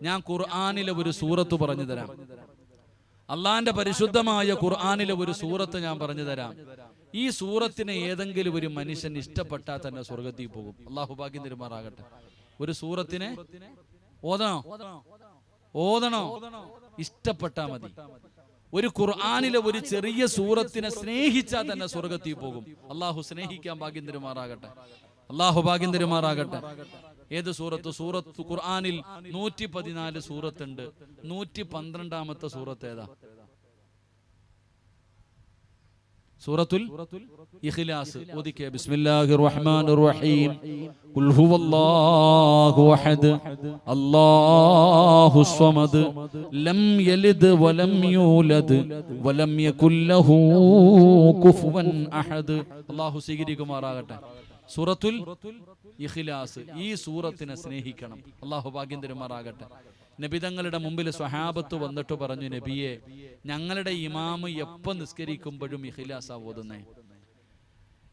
ഞാൻ ഖുർആനിലെ ഒരു സൂറത്ത് പറഞ്ഞു തരാം. അള്ളാന്റെ പരിശുദ്ധമായ ഖുർആനിലെ ഒരു സൂറത്ത് ഞാൻ പറഞ്ഞു തരാം. ഈ സൂറത്തിനെ ഏതെങ്കിലും ഒരു മനുഷ്യൻ ഇഷ്ടപ്പെട്ടാൽ തന്നെ സ്വർഗത്തിൽ പോകും. അള്ളാഹു ഭാഗ്യം തരുമാറാകട്ടെ. ഒരു സൂറത്തിനെ ഓതണോ ഇഷ്ടപ്പെട്ടാ മതി. ഒരു ഖുർആനിലെ ഒരു ചെറിയ സൂറത്തിനെ സ്നേഹിച്ചാൽ തന്നെ സ്വർഗത്തിൽ പോകും. അള്ളാഹു സ്നേഹിക്കാൻ ഭാഗ്യം തരുമാറാകട്ടെ. അള്ളാഹു ഭാഗ്യം തരുമാറാകട്ടെ. ഏത് സൂറത്ത്? സൂറത്ത് ഖുർആനിൽ 114 സൂറത്തുണ്ട്. 112ാമത്തെ സൂറത്ത് ഏതാ? സൂറത്തുൽ ഇഖ്ലാസ്. ഓദിക്കേ. ബിസ്മില്ലാഹിർ റഹ്മാനിർ റഹീം. ഖുൽ ഹുവല്ലാഹു അഹദ് അല്ലാഹുസ് സ്വമദ് ലം യലിദ് വലം യൂലദ് വലം യകുൽ ലഹു കുഫുവൻ അഹദ്. അല്ലാഹു സ്വീകരിക്കുമാറാകട്ടെ. സൂറത്തുൽ ഇഖ്ലാസ്. ഈ സൂറത്തിനെ സ്നേഹിക്കണം. അല്ലാഹു ഭാഗ്യം തരുമാറാകട്ടെ. നബിതങ്ങളുടെ മുമ്പിൽ സ്വഹാബത്ത് വന്നിട്ട് പറഞ്ഞു, നബിയെ, ഞങ്ങളുടെ ഇമാമ് എപ്പം നിസ്കരിക്കുമ്പോഴും ഇഖ്ലാസാ ഓതുന്നേ.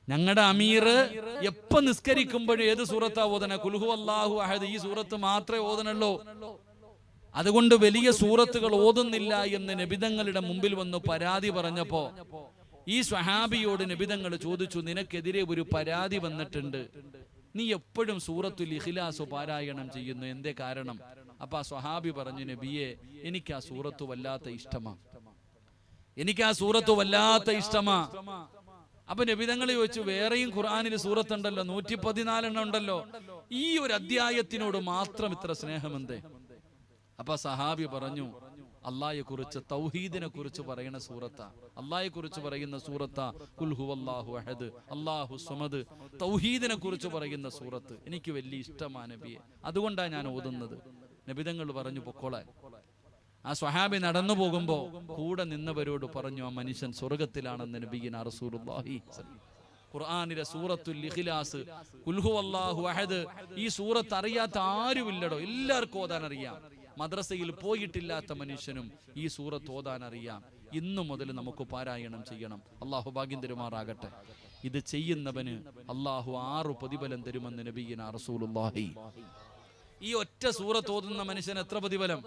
ഞങ്ങളുടെ അമീർ എപ്പം നിസ്കരിക്കുമ്പോഴും ഏത് സൂറത്താ ഓതണേ? ഖുൽ ഹുവല്ലാഹു അഹദ്. ഈ സൂറത്ത് മാത്രമേ ഓതണല്ലോ. അതുകൊണ്ട് വലിയ സൂറത്തുകൾ ഓതുന്നില്ല എന്ന് നബിതങ്ങളുടെ മുമ്പിൽ വന്ന് പരാതി പറഞ്ഞപ്പോ ഈ സ്വഹാബിയോട് നബിതങ്ങൾ ചോദിച്ചു, നിനക്കെതിരെ ഒരു പരാതി വന്നിട്ടുണ്ട്. നീ എപ്പോഴും സൂറത്തുൽ ഇഖ്ലാസ് പാരായണം ചെയ്യുന്നു, എന്തേ കാരണം? അപ്പൊ ആ സ്വഹാബി പറഞ്ഞു, നബിയെ, എനിക്ക് ആ സൂറത്ത് വല്ലാത്ത ഇഷ്ടമാ. അപ്പൊ നബിതങ്ങൾ ചോദിച്ചു, വേറെയും ഖുർആനിൽ സൂറത്തുണ്ടല്ലോ, 114 ഉണ്ടല്ലോ, ഈ ഒരു അധ്യായത്തിനോട് മാത്രം ഇത്ര സ്നേഹമെന്തേ? അപ്പൊ സഹാബി പറഞ്ഞു, അള്ളാഹയെ കുറിച്ച്, തൗഹീദിനെ കുറിച്ച് പറയുന്ന സൂറത്താ. അള്ളാഹയെ കുറിച്ച് പറയുന്ന സൂറത്താ ഖുൽ ഹുവല്ലാഹു അഹദ് അല്ലാഹു സ്വമദ്. തൗഹീദിനെ കുറിച്ച് പറയുന്ന സൂറത്ത് എനിക്ക് വലിയ ഇഷ്ടമാണ് നബിയെ, അതുകൊണ്ടാണ് ഞാൻ ഓതുന്നത്. നബിതങ്ങൾ പറഞ്ഞു, പൊക്കോളാൻ. ആ സ്വഹാബി നടന്നു പോകുമ്പോ കൂടെ നിന്നവരോട് പറഞ്ഞു, ആ മനുഷ്യൻ സ്വർഗത്തിലാണെന്ന് നബിയിന റസൂലുള്ളാഹി. ഖുർആനിലെ സൂറത്തുൽ ഇഖ്ലാസ്, ഖുൽ ഹുവല്ലാഹു അഹദ്, ഈ സൂറത്ത് അറിയാത്ത ആരുമില്ലടോ. എല്ലാവർക്കും ഓതാൻ അറിയാം. മദ്രസയിൽ പോയിട്ടില്ലാത്ത മനുഷ്യനും ഈ സൂറത്ത് ഓതാൻ അറിയാം. ഇന്നു മുതൽ നമുക്ക് പാരായണം ചെയ്യണം. അള്ളാഹു ഭാഗ്യം തരുമാറാകട്ടെ. ഇത് ചെയ്യുന്നവന് അള്ളാഹു 6 പ്രതിഫലം തരുമെന്ന് നബിയിന റസൂലുള്ളാഹി. ഈ ഒറ്റ സൂറത്ത് ഓതുന്ന മനുഷ്യന് എത്ര പ്രതിഫലം?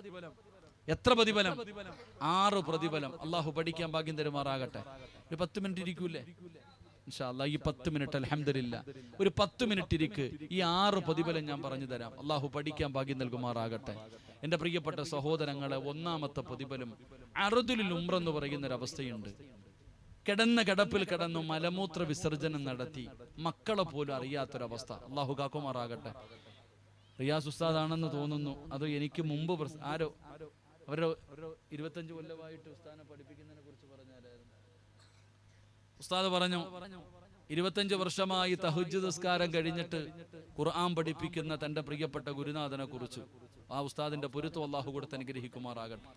6 പ്രതിഫലം. അള്ളാഹു പഠിക്കാൻ ഭാഗ്യം തരുമാറാകട്ടെ. ഒരു 10 മിനിറ്റ് ഇരിക്കൂലേ? ഇൻഷാ അല്ലാഹ് ഈ 10 മിനിറ്റ് അൽഹംദുലില്ലാ ഒരു 10 മിനിറ്റ് ഇരിക്ക്. ഈ 6 പ്രതിഫലം ഞാൻ പറഞ്ഞു തരാം. അള്ളാഹു പഠിക്കാൻ ഭാഗ്യം നൽകുമാറാകട്ടെ. എന്റെ പ്രിയപ്പെട്ട സഹോദരങ്ങളെ, ഒന്നാമത്തെ പ്രതിഫലം അർദുൽ ഉംറ എന്ന് പറയുന്ന ഒരു അവസ്ഥയുണ്ട്. കിടന്ന കിടപ്പിൽ കിടന്നു മലമൂത്ര വിസർജനം നടത്തി മക്കളെ പോലും അറിയാത്തൊരവസ്ഥ. അള്ളാഹു കാക്കുമാറാകട്ടെ. റിയാസ് ഉസ്താദാണെന്ന് തോന്നുന്നു. അത് എനിക്ക് മുമ്പ് ആരോ അവരോ 25 കൊല്ലമായിട്ട് ഉസ്താദിനെ പഠിപ്പിക്കുന്നതിനെ കുറിച്ച് പറഞ്ഞാലായിരുന്നു. ഉസ്താദ് പറഞ്ഞു, 25 വർഷമായി തഹജ്ജുദ് നിസ്കാരം കഴിഞ്ഞിട്ട് ഖുർആൻ പഠിപ്പിക്കുന്ന തന്റെ പ്രിയപ്പെട്ട ഗുരുനാഥനെ കുറിച്ച്. ആ ഉസ്താദിന്റെ പൊരുത്തം അള്ളാഹു കൊടുത്ത് അനുഗ്രഹിക്കുമാറാകട്ടെ.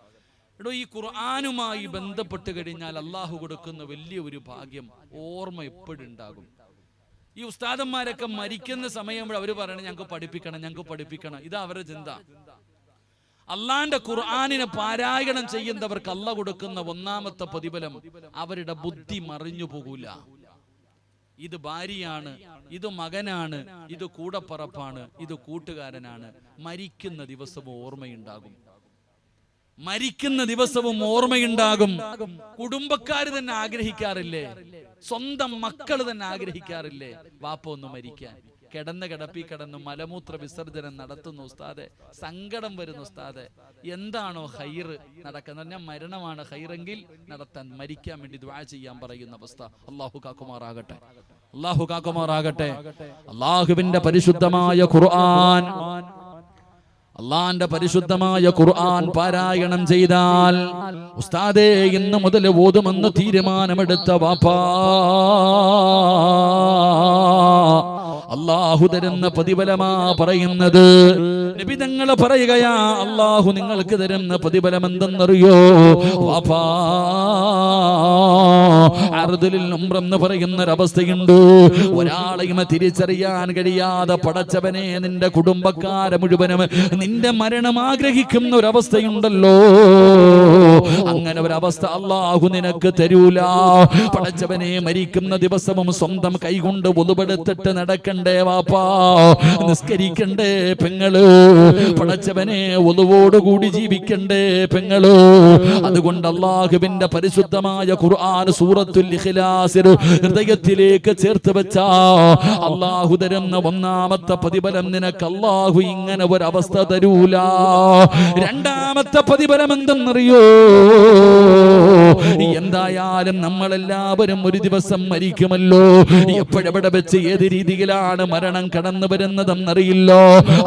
എടോ, ഈ ഖുർആനുമായി ബന്ധപ്പെട്ട് കഴിഞ്ഞാൽ അള്ളാഹു കൊടുക്കുന്ന വലിയ ഒരു ഭാഗ്യം, ഓർമ്മ എപ്പോഴും ഉണ്ടാകും. ഈ ഉസ്താദന്മാരൊക്കെ മരിക്കുന്ന സമയം അവർ പറയണം, ഞങ്ങൾക്ക് പഠിപ്പിക്കണം. ഇതാ അവരുടെ ചിന്ത. അള്ളാന്റെ ഖുർആനിനെ പാരായണം ചെയ്യുന്നവർക്ക് അള്ളാഹ് കൊടുക്കുന്ന ഒന്നാമത്തെ പ്രതിഫലം, അവരുടെ ബുദ്ധി മറിഞ്ഞു പോകൂല. ഇത് ഭാര്യയാണ്, ഇത് മകനാണ്, ഇത് കൂടപ്പറപ്പാണ്, ഇത് കൂട്ടുകാരനാണ്. മരിക്കുന്ന ദിവസവും ഓർമ്മയുണ്ടാകും. കുടുംബക്കാർ തന്നെ ആഗ്രഹിക്കാറില്ലേ? സ്വന്തം മക്കൾ തന്നെ ആഗ്രഹിക്കാറില്ലേ വാപ്പ ഒന്ന് മരിക്കാൻ? കിടന്ന കിടപ്പി കിടന്നു മലമൂത്ര വിസർജനം നടത്തുന്നു ഉസ്താദെ, സങ്കടം വരുന്നു ഉസ്താദെ. എന്താണോ ഹൈറ് നടക്കുന്നത്? ഞാൻ മരണമാണ് ഹൈറെങ്കിൽ നടത്താൻ, മരിക്കാൻ വേണ്ടി ദുആ ചെയ്യാൻ പറയുന്ന അവസ്ഥ. അല്ലാഹു കാക്കുമാറാകട്ടെ. അല്ലാഹുവിന്റെ പരിശുദ്ധമായ ഖുർആൻ, അള്ളാന്റെ പരിശുദ്ധമായ ഖുർആൻ പാരായണം ചെയ്താൽ ഉസ്താദേ ഇന്ന് മുതൽ ഓതുമെന്ന് തീരുമാനമെടുത്ത വാപ്പാ, അള്ളാഹു തരുന്ന പ്രതിഫലമാ പറയുന്നത്. നബി തങ്ങൾ പറയുകയാ, അള്ളാഹു നിങ്ങൾക്ക് തരുന്ന പ്രതിഫലം എന്തെന്നറിയോ വാപ്പാ? അർദുൽ ഉംറ എന്ന് പറയുന്ന ഒരവസ്ഥയുണ്ട്. ഒരാളെയും തിരിച്ചറിയാൻ കഴിയാതെ പടച്ചവനെ നിന്റെ കുടുംബക്കാരെ മുഴുവനും നിന്റെ മരണം ആഗ്രഹിക്കുന്ന ഒരവസ്ഥയുണ്ടല്ലോ. അങ്ങനെ ഒരവസ്ഥ അള്ളാഹു നിനക്ക് തരൂല. പടച്ചവനെ മരിക്കുന്ന ദിവസവും സ്വന്തം കൈകൊണ്ട് ഒതുപെടുത്തിട്ട് നടക്കണ്ടേ വാപ്പാ, നിസ്കരിക്കണ്ടേ പെങ്ങള്, പടച്ചവനെ ഒതുവോടുകൂടി ജീവിക്കണ്ടേ പെങ്ങള്. അതുകൊണ്ട് അള്ളാഹുവിന്റെ പരിശുദ്ധമായ ഖുർആൻ സൂറത്തുൽ ഇഖ്ലാസ് ഹൃദയത്തിലേക്ക് ചേർത്ത് വെച്ച അള്ളാഹു തരുന്ന ഒന്നാമത്തെ പ്രതിഫലം നിനക്ക് അള്ളാഹു ഇങ്ങനെ ഒരവസ്ഥ തരൂല. രണ്ടാമത്തെ പ്രതിഫലം എന്തെന്നറിയോ? എന്തായാലും നമ്മളെല്ലാവരും ഒരു ദിവസം മരിക്കുമല്ലോ. എപ്പോഴെവിടെ വെച്ച് ഏത് രീതിയിലാണ് മരണം കടന്നു വരുന്നതെന്നറിയില്ലോ.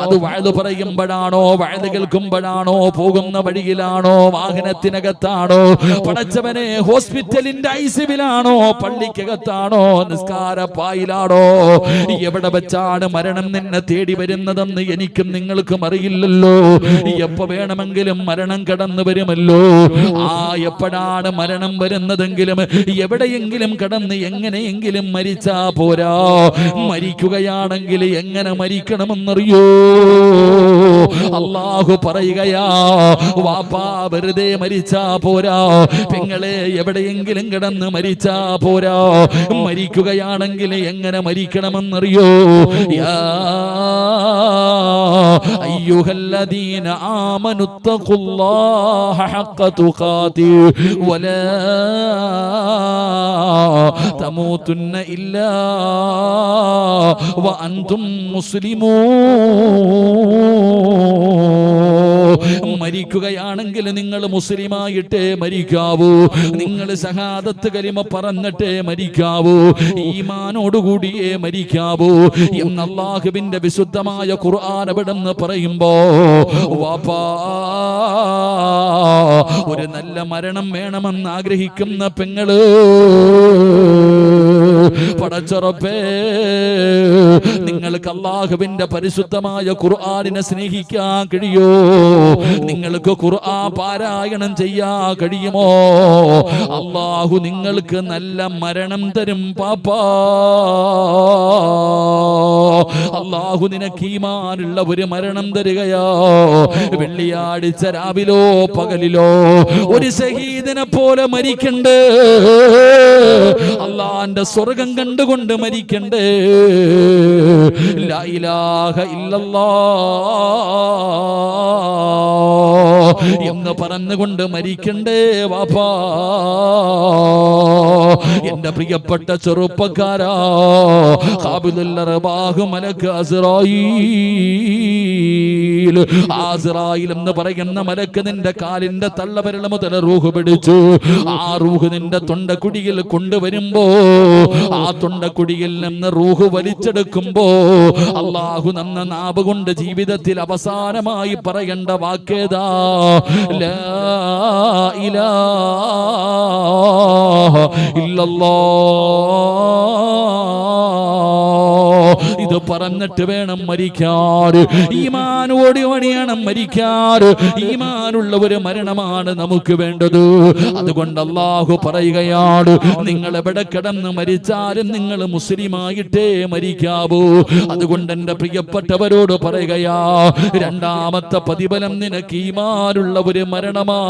അത് വഅദ് പറയുമ്പോഴാണോ, വഅദ് കേൾക്കുമ്പോഴാണോ, പോകുന്ന വഴിയിലാണോ, വാഹനത്തിനകത്താണോ, പടച്ചവനെ ഹോസ്പിറ്റലിന്റെ ഐസിയുവിലാണോ, പള്ളിക്കകത്താണോ, നിസ്കാരപ്പായിലാണോ, എവിടെ വെച്ചാണ് മരണം നിന്നെ തേടി വരുന്നതെന്ന് എനിക്കും നിങ്ങൾക്കും അറിയില്ലല്ലോ. എപ്പോ വേണമെങ്കിലും മരണം കടന്നു വരുമല്ലോ. എപ്പോഴാണ് മരണം വരുന്നതെങ്കിലും എവിടെയെങ്കിലും കടന്ന് എങ്ങനെയെങ്കിലും മരിച്ചാ പോരാ. മരിക്കുകയാണെങ്കിൽ എങ്ങനെ മരിക്കണമെന്നറിയോ? അല്ലാഹു പറയുകയാ, വാപ്പാ വെറുതെ മരിച്ചാ പോരാ, പെങ്ങളെ എവിടെയെങ്കിലും കിടന്ന് മരിച്ചാ പോരാ. മരിക്കുകയാണെങ്കിൽ എങ്ങനെ മരിക്കണമെന്നറിയോ? യാ അയ്യുഹല്ലദീന ആമനുത്തഖുല്ലാഹ ഹഖ്ക തുഖാതി വലാ തമൂതുന്ന ഇല്ലാ വഅൻതും മുസ്ലിമൂൻ. മരിക്കുകയാണെങ്കിൽ നിങ്ങൾ മുസ്ലിമായിട്ടേ മരിക്കാവൂ. നിങ്ങൾ ശഹാദത്ത് കലിമ പറഞ്ഞിട്ടേ മരിക്കാവൂ. ഈമാനോടുകൂടിയേ മരിക്കാവൂ എന്ന് അല്ലാഹുവിന്റെ വിശുദ്ധമായ ഖുർആൻ അവിടെന്ന് പറയുമ്പോ, വാപ്പാ ഒരു നല്ല മരണം വേണമെന്ന് ആഗ്രഹിക്കുന്ന പെങ്ങള്, പടച്ചറപ്പേ നിങ്ങൾക്ക് അല്ലാഹുവിന്റെ പരിശുദ്ധമായ ഖുർആനിനെ സ്നേഹിക്കാൻ കഴിയോ? നിങ്ങൾക്ക് ഖുർആൻ പാരായണം ചെയ്യാൻ കഴിയുമോ? അല്ലാഹു നിങ്ങൾക്ക് നല്ല മരണം തരും പാപ്പാ. അല്ലാഹു നിനക്ക് ഈമാനുള്ള ഒരു മരണം തരികയോ. വെള്ളിയാഴ്ച രാവിലോ പകലിലോ ഒരു ശഹീദിനെ പോലെ മരിക്കണ്ടേ. അല്ലാഹുവിന്റെ സ്വർഗം കണ്ടുകൊണ്ട് മരിക്കണ്ടേ. ലാ ഇലാഹ ഇല്ലല്ലാഹ് എന്ന് പറഞ്ഞുകൊണ്ട് മരിക്കണ്ടേ വാപ്പാ. എന്റെ പ്രിയപ്പെട്ട ചെറുപ്പക്കാരാ, ഖാബിദുൽ അർവാഹ് മലക്ക് അസ്റായീൽ എന്ന് പറയുന്ന മലക്ക് നിന്റെ കാലിന്റെ തള്ളവിരൽ മുതൽ റൂഹ് പിടിച്ചു. ആ റൂഹ് നിന്റെ തൊണ്ടക്കുടിയിൽ കൊണ്ടുവരുമ്പോ, ആ തൊണ്ടക്കുടിയിൽ നിന്ന് റൂഹ് വലിച്ചെടുക്കുമ്പോ അല്ലാഹു നന്ന നാവ് കൊണ്ട് ജീവിതത്തിൽ അവസാനമായി പറയേണ്ട വാക്കേതാ? ലാ ഇലാഹ ഇല്ലല്ലാഹ്. ഇത് പറഞ്ഞിട്ട് വേണം മരിക്കാൻ. ഈമാനോട് പണിയണം മരിക്കാൻ. ഈമാനുള്ള ഒരു മരണമാണ് നമുക്ക് വേണ്ടത്. അതുകൊണ്ട് അല്ലാഹു പറയുകയാണ്, നിങ്ങൾ എവിടെ കിടന്ന് മരിച്ചാലും നിങ്ങൾ മുസ്ലിമായിട്ടേ മരിക്കാവൂ. അതുകൊണ്ട് എന്റെ പ്രിയപ്പെട്ടവരോട് പറയുകയാ, രണ്ടാമത്തെ പ്രതിഫലം നിനക്ക് ഈമാനുള്ള ഒരു മരണമാ.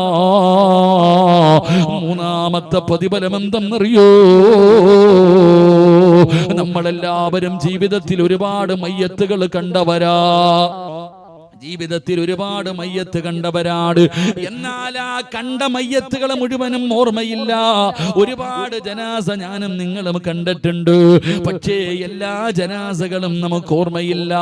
മൂന്നാമത്തെ പ്രതിഫലം എന്തെന്നറിയോ? നമ്മളെല്ലാവരും ജീവിതത്തിൽ ഒരുപാട് മയ്യത്തുകൾ കണ്ടവരാ. ജീവിതത്തിൽ ഒരുപാട് മയ്യത്ത് കണ്ടവരാണ്. എന്നാൽ ആ കണ്ട മയ്യത്തുകളെ മുഴുവനും ഓർമ്മയില്ല. ഒരുപാട് ജനാസ ഞാനും നിങ്ങളും കണ്ടിട്ടുണ്ട്. പക്ഷേ എല്ലാ ജനാസകളും നമുക്ക് ഓർമ്മയില്ല.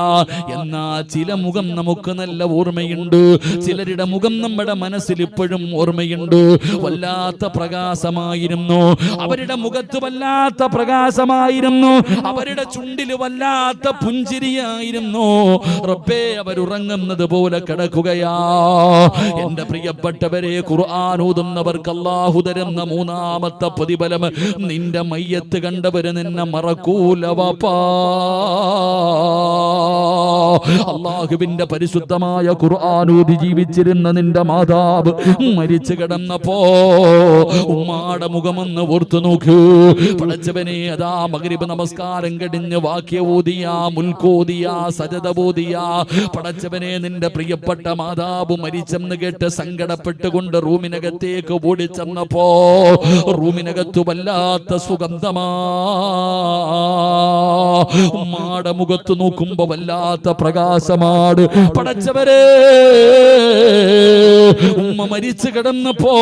എന്നാ ചില മുഖം നമുക്ക് നല്ല ഓർമ്മയുണ്ട്. ചിലരുടെ മുഖം നമ്മുടെ മനസ്സിൽ ഇപ്പോഴും ഓർമ്മയുണ്ട്. വല്ലാത്ത പ്രകാശമായിരുന്നു അവരുടെ മുഖത്ത്, വല്ലാത്ത പ്രകാശമായിരുന്നു അവരുടെ ചുണ്ടിൽ, വല്ലാത്ത പുഞ്ചിരിയായിരുന്നു. റബ്ബേ, അവരുറങ്ങും പോലെ കിടക്കുകയാ. എന്റെ പ്രിയപ്പെട്ടവരെ, ഖുർആൻ ഓതുന്നവർക്ക് അല്ലാഹു തരുന്ന മൂന്നാമത്തെ പ്രതിഫലം, നിന്റെ മയ്യത്ത് കണ്ടവര് നിന്നെ മറക്കൂല വാപ്പാ. അല്ലാഹുവിന്റെ പരിശുദ്ധമായ ഖുർആൻ ഓതി ജീവിച്ചിരുന്ന നിന്റെ മാതാവ് മരിച്ചു കിടന്നപ്പോ ഉമ്മാടെ മുഖമൊന്ന് ഓർത്തു നോക്ക്. പടച്ചവനെ, അതാ മഗ്രിബ് നമസ്കാരം കഴിഞ്ഞ് വാക്യ ഓതിയ, മുൽക്കോതിയ, സജദ ഓതിയ, പടച്ചവനെ നിന്റെ പ്രിയപ്പെട്ട മാതാവ് മരിച്ചെന്ന് കേട്ട് സങ്കടപ്പെട്ടുകൊണ്ട് റൂമിനകത്തേക്ക് ഓടിച്ചെന്നപ്പോ റൂമിനകത്തു വല്ലാത്ത സുഗന്ധമാ. ഉമ്മാടെ മുഖത്ത് നോക്കുമ്പോ വല്ലാത്ത പ്രകാശമാണ്. പടച്ചവരെ, ഉമ്മ മരിച്ചു കിടന്നപ്പോ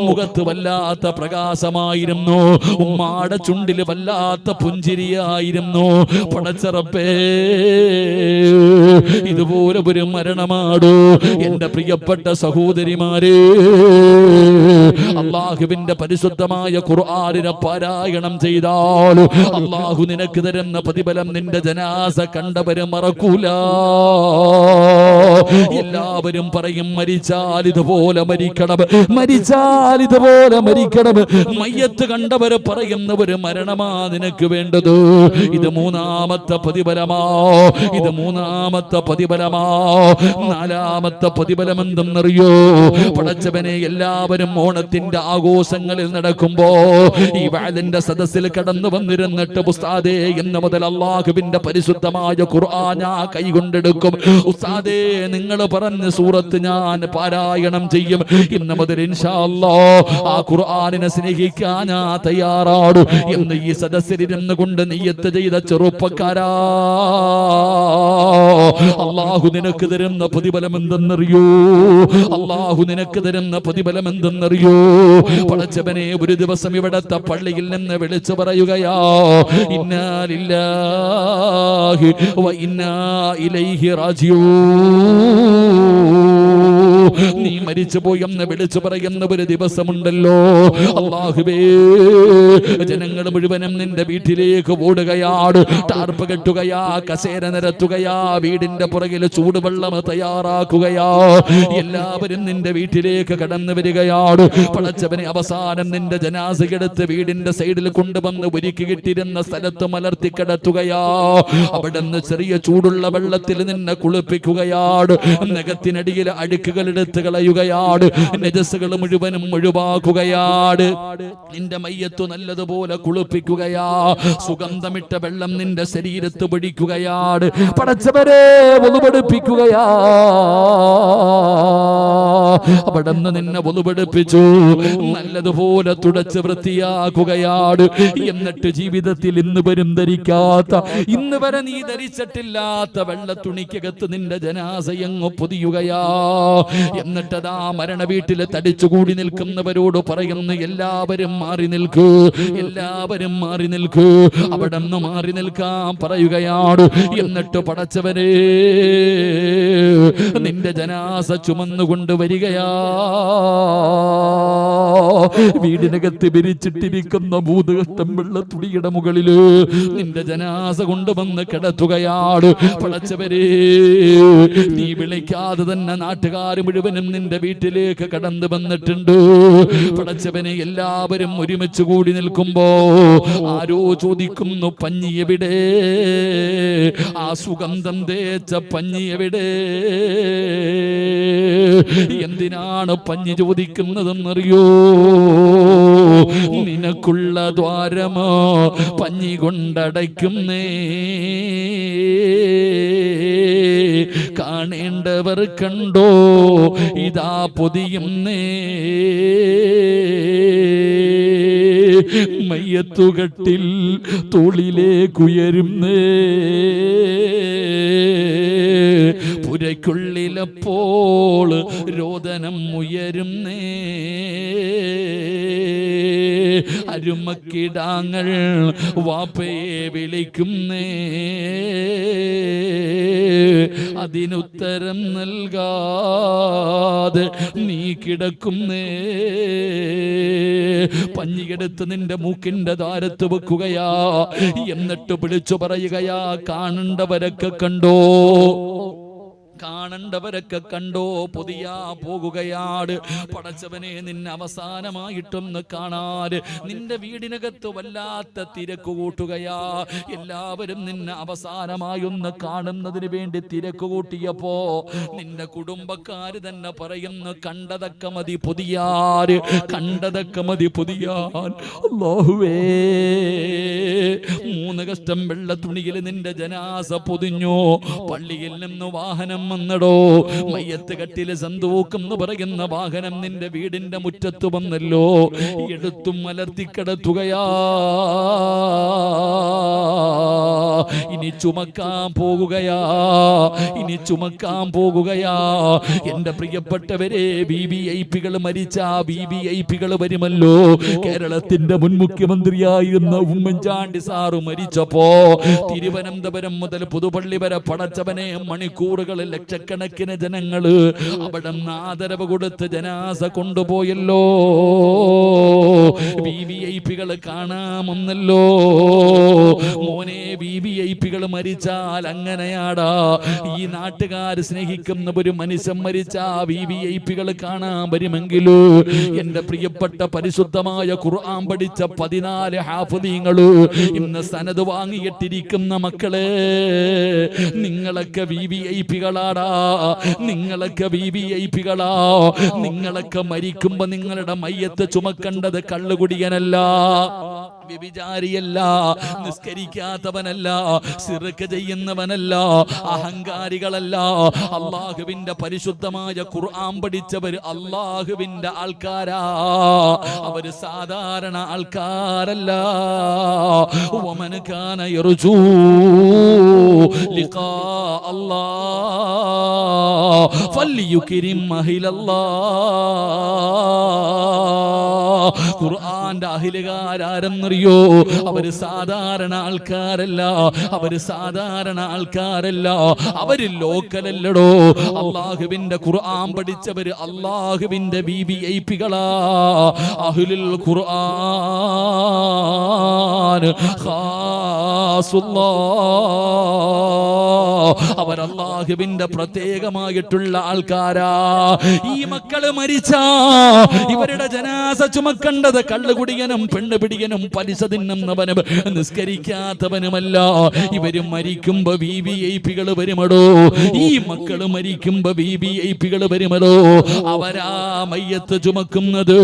മുഖത്ത് വല്ലാത്ത പ്രകാശമായിരുന്നു. ഉമ്മാടെ ചുണ്ടില് വല്ലാത്ത പുഞ്ചിരിയായിരുന്നു. പടച്ചറപ്പേ, ഇതുപോലെ ഒരു മരണമാടോ എന്റെ പ്രിയപ്പെട്ട സഹോദരിമാരെ. അള്ളാഹുവിന്റെ പരിശുദ്ധമായ ഖുർആനിനെ പാരായണം ചെയ്താൽ അള്ളാഹു നിനക്ക് തരുന്ന പ്രതിഫലം നിന്റെ ജനാസ കണ്ടവര് മറക്കൂല. എല്ലാവരും പറയും മരിച്ചാൽ ഇതുപോലെ മരിക്കണം, മരിച്ചാൽ ഇതുപോലെ മരിക്കണം. മയ്യത്ത് കണ്ടവര് പറയുന്ന ഒരു മരണമാ നിനക്ക് വേണ്ടത്. ഇത് മൂന്നാമത്തെ പ്രതിഫലമാ, ഇത് മൂന്നാമത്തെ പ്രതിഫലമാ. നാലാമത്തെ പ്രതിഫലം എന്തെന്നറിയോ? പടച്ചവനെ, എല്ലാവരും ഓണത്തിന്റെ ആഘോഷങ്ങളിൽ നടക്കുമ്പോ ഈ വഅദിന്റെ സദസ്സിൽ കടന്നു വന്നിരുന്നിട്ട് ഉസ്താദേ എന്ന് മുതൽ അല്ലാഹുവിന്റെ പരിശുദ്ധമായ ഖുർആൻ ഞാൻ കൈകൊണ്ടെടുക്കും. ഉസ്താദേ, നിങ്ങൾ പറഞ്ഞ സൂറത്ത് ഞാൻ പാരായണം ചെയ്യും. ഇന്ന് മുതൽ ഇൻഷാ അല്ലാഹ് ആ ഖുർആനിനെ സ്നേഹിക്കാൻ ഞാൻ തയ്യാറാണ് എന്ന് ഈ സദസ്സിൽ ഇരുന്നു കൊണ്ട് നിയ്യത്ത് ചെയ്ത ചെറുപ്പക്കാരാ, അല്ലാഹു നിനക്ക് തരുന്ന പ്രതിഫലം എന്തെന്നറിയോ? അല്ലാഹു നിനക്ക് തരുന്ന പ്രതിഫലം എന്തെന്നറിയോ? പടച്ചവനെ, ഒരു ദിവസം ഇവിടത്തെ പള്ളിയിൽ നിന്ന് വിളിച്ചു പറയുകയാ, ഇന്നാ ലില്ലാഹി വ ഇന്നാ ഇലൈഹി റാജിഊൻ. നീ മരിച്ചു പോയെന്ന് വിളിച്ചു പറയുന്ന ഒരു ദിവസമുണ്ടല്ലോ. അല്ലാഹുവേ, ജനങ്ങൾ മുഴുവനും നിന്റെ വീട്ടിലേക്ക് ഓടുകയാണ്. ടാർപ്പ് കെട്ടുകയാ, കസേര നിരത്തുകയാ, വീടിന്റെ പുറകിൽ ചൂടുവെള്ളം തയ്യാറാക്കുകയാ. എല്ലാവരും നിന്റെ വീട്ടിലേക്ക് കടന്നു വരികയാണ്. പടച്ചവനെ, അവസാനം നിന്റെ ജനാസയെടുത്ത് വീടിന്റെ സൈഡിൽ കൊണ്ടുവന്ന് ഒരുക്കി കിട്ടിരുന്ന സ്ഥലത്ത് മലർത്തി കിടത്തുകയാ. അവിടെ നിന്ന് ചെറിയ ചൂടുള്ള വെള്ളത്തിൽ നിന്നെ കുളിപ്പിക്കുകയാണ്. നഖത്തിനടിയിൽ അഴുക്കുകൾ എടുത്ത് കളയുകയാണ്. നജസ്സുകൾ മുഴുവനും ഒഴിവാക്കുകയാണ്. നിന്റെ മയ്യത്ത് നല്ലതുപോലെ കുളിപ്പിക്കുകയാ. സുഗന്ധമിട്ട വെള്ളം നിന്റെ ശരീരത്ത് പിടിക്കുകയാണ്. പടച്ചവരെ, ഒതുപെടുപ്പിക്കുകയാ. അവിടെ നിന്ന് നിന്നെ ഒതുപെടുപ്പിച്ചു നല്ലതുപോലെ തുടച്ച് വൃത്തിയാക്കുകയാണ്. എന്നിട്ട് ജീവിതത്തിൽ ഇന്ന് വരും ധരിക്കാത്ത, ഇന്ന് വരെ നീ ധരിച്ചിട്ടില്ലാത്ത വെള്ള തുണിക്കകത്ത് നിന്റെ ജനാസയങ്ങ് പൊതിയുകയാ. എന്നിട്ടതാ മരണ വീട്ടില് തടിച്ചുകൂടി നിൽക്കുന്നവരോട് പറയുന്നു, എല്ലാവരും മാറി നിൽക്കൂ, എല്ലാവരും മാറി നിൽക്കൂ. അവിടെ നിന്ന് മാറി നിൽക്കാൻ പറയുകയാണ്. എന്നിട്ട് പടച്ചവരെ, നിന്റെ ജനാസ ചുമന്നുകൊണ്ട് വരികയാ. വീടിനകത്ത് വിരിച്ചിട്ടിരിക്കുന്ന 3 കഷ്ടം വെള്ള തുണിയുടെ മുകളില് നിന്റെ ജനാസ കൊണ്ടുവന്ന് കിടത്തുകയാണ്. പടച്ചവരെ, നീ വിളിക്കാതെ തന്നെ നാട്ടുകാർ മുഴുവനും നിന്റെ വീട്ടിലേക്ക് കടന്നു വന്നിട്ടുണ്ട്. പടച്ചവനെ, എല്ലാവരും ഒരുമിച്ച് കൂടി നിൽക്കുമ്പോ ആരോ ചോദിക്കുന്നു, പഞ്ഞി എവിടെ? ആ സുഗന്ധം തേച്ച പഞ്ഞി എവിടെ? എന്തിനാണ് പഞ്ഞി ചോദിക്കുന്നതെന്നറിയോ? നിനക്കുള്ള ദ്വാരമോ പഞ്ഞി കൊണ്ടടയ്ക്കുന്നേ, കാണേണ്ടവർ കണ്ടോ ഇതാ പൊതിയുന്നേ. മയ്യത്തുകട്ടിൽ തോളിലേക്കുയരുന്നേ, പുരയ്ക്കുള്ളിലപ്പോൾ രോദനം ഉയരുന്നേ. അരുമക്കിടാങ്ങൾ വാപ്പയെ വിളിക്കുന്നേ, അതിനുത്തരം നൽകാതെ നീ കിടക്കുന്നേ. പഞ്ഞിയെടുത്ത് നിന്റെ മൂക്കിന്റെ ദ്വാരത്ത് വെക്കുകയാ. എന്നിട്ട് വിളിച്ചു പറയുകയാ, കാണേണ്ടവരൊക്കെ കണ്ടോ, കാണേണ്ടവരൊക്കെ കണ്ടോ, പൊതിയാ പോകുകയാണ്. പടച്ചവനെ, നിന്നെ അവസാനമായിട്ടൊന്ന് കാണാൻ നിന്റെ വീടിനകത്ത് വല്ലാത്ത തിരക്ക് കൂട്ടുകയാ. എല്ലാവരും നിന്നെ അവസാനമായി ഒന്ന് കാണുന്നതിന് വേണ്ടി തിരക്ക് കൂട്ടിയപ്പോ നിന്റെ കുടുംബക്കാര് തന്നെ പറയുന്നു, കണ്ടതൊക്കെ മതി പൊതിയാറ്, കണ്ടതൊക്കെ മതി പൊതിയാൻ. അല്ലാഹുവേ, 3 കഷ്ടം വെള്ള തുണിയിൽ നിന്റെ ജനാസ പൊതിഞ്ഞു. പള്ളിയിൽ നിന്ന് വാഹനം വന്നടോ. മയ്യത്ത് കട്ടില് സന്തൂക്കം എന്ന് പറയുന്ന വാഹനം നിന്റെ വീടിന്റെ മുറ്റത്ത് വന്നല്ലോ. എടുത്തും മലർത്തിക്കിടത്തുകയാ. ഇനി ചുമക്കാൻ പോകുകയാ, ഇനി ചുമക്കാൻ പോകുകയാ. എന്റെ പ്രിയപ്പെട്ടവരെ, VVIPകൾ മരിച്ച VVIPകൾ വരുമല്ലോ. കേരളത്തിന്റെ മുൻ മുഖ്യമന്ത്രിയായിരുന്ന ഉമ്മൻചാണ്ടി സാറ് മരിച്ചപ്പോ തിരുവനന്തപുരം മുതൽ പുതുപ്പള്ളി വരെ പടച്ചവനെ മണിക്കൂറുകൾ ലക്ഷക്കണക്കിന് ജനങ്ങള് അവിടെ ആദരവ് കൊടുത്ത് ജനാസ കൊണ്ടുപോയല്ലോ. VVIPകൾ കാണാമെന്നല്ലോ. മോനെ, VVIPകൾ മരിച്ചാൽ അങ്ങനെയാടാ. ഈ നാട്ടുകാർ സ്നേഹിക്കുന്ന ഒരു മനുഷ്യൻ മരിച്ച VVIPകൾ കാണാൻ വരുമെങ്കിലോ എന്റെ പ്രിയപ്പെട്ട പരിശുദ്ധമായ ഖുർആൻ പഠിച്ച 14 ഹാഫിളീങ്ങള് ഇന്ന് സനദ് വാങ്ങിയിട്ടിരിക്കുന്ന മക്കളെ, നിങ്ങളൊക്കെ VVIPകളാടാ. നിങ്ങളൊക്കെ VVIPകളാ. നിങ്ങളൊക്കെ മരിക്കുമ്പോ നിങ്ങളുടെ മയ്യത്ത് ചുമക്കേണ്ടത് കള്ളുകുടിയനല്ല, വ്യഭിചാരിയല്ല, നിസ്കരിക്കാത്തവനല്ല, സിറക്ക് ചെയ്യുന്നവനല്ല, അഹങ്കാരികളല്ല. അള്ളാഹുവിന്റെ പരിശുദ്ധമായ ഖുർആൻ പഠിച്ചവർ അള്ളാഹുവിന്റെ ആൾക്കാരാ. അവര് സാധാരണ ആൾക്കാരല്ല. വമൻ കാന യർജൂ ലിഖാ അല്ലാഹ് ഫല്യുക്രിം അഹ്ലല്ലാഹ്. ഖുർആന്റെ അഹ്ലുകാരെന്നറിയോ? അവര് സാധാരണ ആൾക്കാരല്ല, അവര് സാധാരണ ആൾക്കാരല്ല, അവര് ലോക്കലല്ലടോ. അള്ളാഹുവിന്റെ ഖുർആൻ പഠിച്ചവര് അള്ളാഹുവിന്റെ VVIPകളാ. അഹ്ലുൽ ഖുർആൻ ഖാസുല്ലാഹ്. അവർ അള്ളാഹുവിന്റെ പ്രത്യേകമായിട്ടുള്ള ആൾക്കാരാ. ഈ മക്കള് മരിച്ചാ ഇവരുടെ ജനാസ ചുമക്കേണ്ടത് കള്ളുകുടിയനും പെണ്ണുപിടിയനും പലിശ തിന്നുന്നവനും നിസ്കരിക്കാത്തവനുമല്ല. ഇവര് മരിക്കുമ്പോ VVIPകൾ വരുമടോ. ഈ മക്കള് മരിക്കുമ്പോ VVIPകൾ വരുമടോ. അവരാ മയ്യത്ത് ചുമക്കുന്നത്,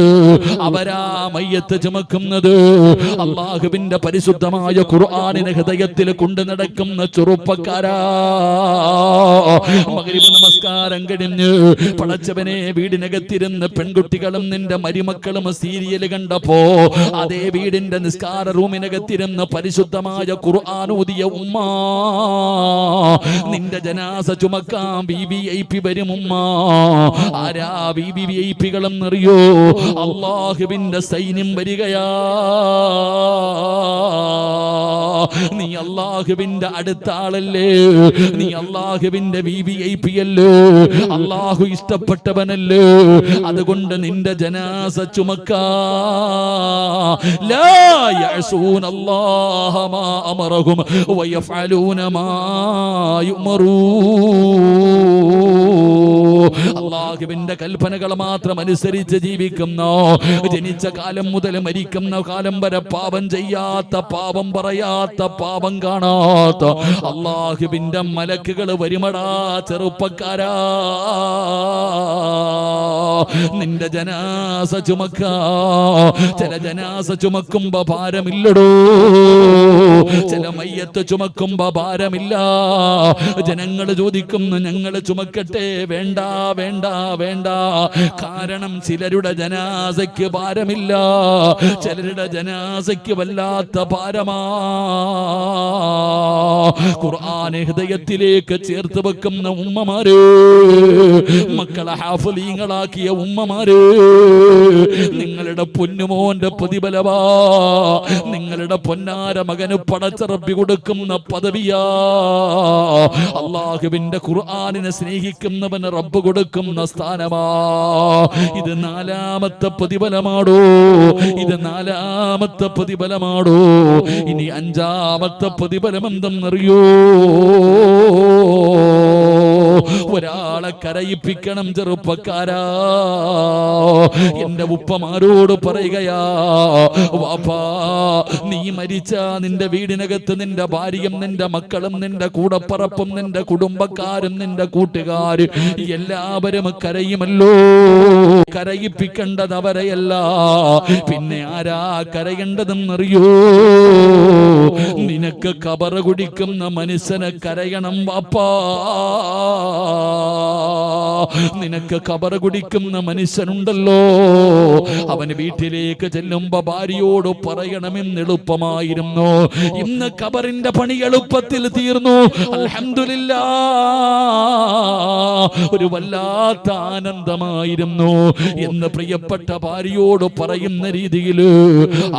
അവരാ മയ്യത്ത് ചുമക്കുന്നത്. അള്ളാഹുവിന്റെ പരിശുദ്ധമായ ഖുർആനിനെ ഹൃദയത്തിൽ കൊണ്ടു നടക്കുന്ന ചെറുപ്പക്കാരാ. മഗ്രിബ് നമസ്കാരം കഴിഞ്ഞ് പടച്ചവനെ വീടിനകത്തിരുന്ന് പെൺകുട്ടികളും നിന്റെ മരുമക്കളും സീരിയൽ കണ്ടപ്പോ അതേ വീടിന്റെ നിസ്കാര റൂമിനകത്തിരുന്ന് പരിശുദ്ധമായ ഖുർആൻ ഓതിയ ഉമ്മ, നിന്റെ ജനാസ ചുമക്കാൻ VVIP വരും ഉമ്മ. ആരാ VVIPകളെന്നറിയോ? അള്ളാഹുവിന്റെ സൈന്യം വരികയാ. നീ അള്ളാഹുവിന്റെ അടുത്ത ആളല്ലേ? നീ അള്ളാഹുവിന്റെ VVIP അല്ലേ? അള്ളാഹു ഇഷ്ടപ്പെട്ടവനല്ലേ? അതുകൊണ്ട് നിന്റെ ജനാസ ചുമക്കാ. ലാ യഅസൂന അല്ലാഹ മാ അമറഹും വയഫഅലൂന മാ യുമറൂൻ. അള്ളാഹുവിന്റെ കൽപ്പനകൾ മാത്രം അനുസരിച്ച് ജീവിക്കുന്ന, ജനിച്ച കാലം മുതൽ മരിക്കുന്ന കാലം വരെ പാപം ചെയ്യാത്ത, പാപം പറയാത്ത, പാപം കാണാത്ത അള്ളാഹുവിന്റെ മലക്കുകൾ വരുമടാ ചെറുപ്പക്കാരാ. നിന്റെ ജനാസ ചുമക്കാ. ചില ജനാസ ചുമക്കുമ്പോ ഭാരമില്ലടോ. ചില മയ്യത്ത് ചുമക്കുമ്പോ ഭാരമില്ല. ജനങ്ങൾ ചോദിക്കുന്നു, ഞങ്ങൾ ചുമക്കട്ടെ? വേണ്ട, വേണ്ട, വേണ്ട. കാരണം ചിലരുടെ ജനാസയ്ക്ക് ഭാരമില്ല, ചിലരുടെ ജനാസയ്ക്ക് വല്ലാത്ത ഭാരമാ. ഖുർആൻ ഹൃദയത്തിലേക്ക് ചേർത്ത് വെക്കുന്ന ഉമ്മമാര്, മക്കളെ ഹാഫിളീങ്ങളാക്കിയ ഉമ്മമാര്, നിങ്ങളുടെ പൊന്നുമോന്റെ പ്രതിഫലമാ. നിങ്ങളുടെ പൊന്നാര മകന് പടച്ച റബ്ബി കൊടുക്കുന്ന പദവിയാ. അള്ളാഹുവിന്റെ ഖുർആനിനെ സ്നേഹിക്കുന്നവന് റബ്ബ് കൊടുക്കുന്ന സ്ഥാനമാ. ഇത് 4ാമത്തെ പ്രതിഫലമാടോ. ഇത് 4ാമത്തെ പ്രതിഫലമാടോ. ഇനി 5ാമത്തെ പ്രതിഫലം എന്തെന്നറിയോ? ഒരാളെ കരയിപ്പിക്കണം ചെറുപ്പക്കാരാ. എന്റെ ഉപ്പമാരോട് പറയുകയാ, വാപ്പാ, നീ മരിച്ച നിന്റെ വീടിനകത്ത് നിന്റെ ഭാര്യയും നിന്റെ മക്കളും നിന്റെ കൂടപ്പറപ്പും നിന്റെ കുടുംബക്കാരും നിന്റെ കൂട്ടുകാരും എല്ലാവരും കരയുമല്ലോ. കരയിപ്പിക്കേണ്ടത് അവരെയല്ല, പിന്നെ ആരാ കരയേണ്ടതെന്നറിയോ? നിനക്ക് കബറ് കുടിക്കുന്ന മനുഷ്യനെ കരയണം വാപ്പാ. നിനക്ക് ഖബർ കുടിക്കുന്ന മനുഷ്യനുണ്ടല്ലോ, അവന് വീട്ടിലേക്ക് ചെല്ലുമ്പോ ഭാര്യയോട് പറയണമെന്ന് എളുപ്പമായിരുന്നു. ഇന്ന് ഖബറിന്റെ പണി എളുപ്പത്തിൽ തീർന്നു. അൽഹംദുലില്ലാ, ഒരു വല്ലാത്ത ആനന്ദമായിരുന്നു എന്ന് പ്രിയപ്പെട്ട ഭാര്യയോട് പറയുന്ന രീതിയിൽ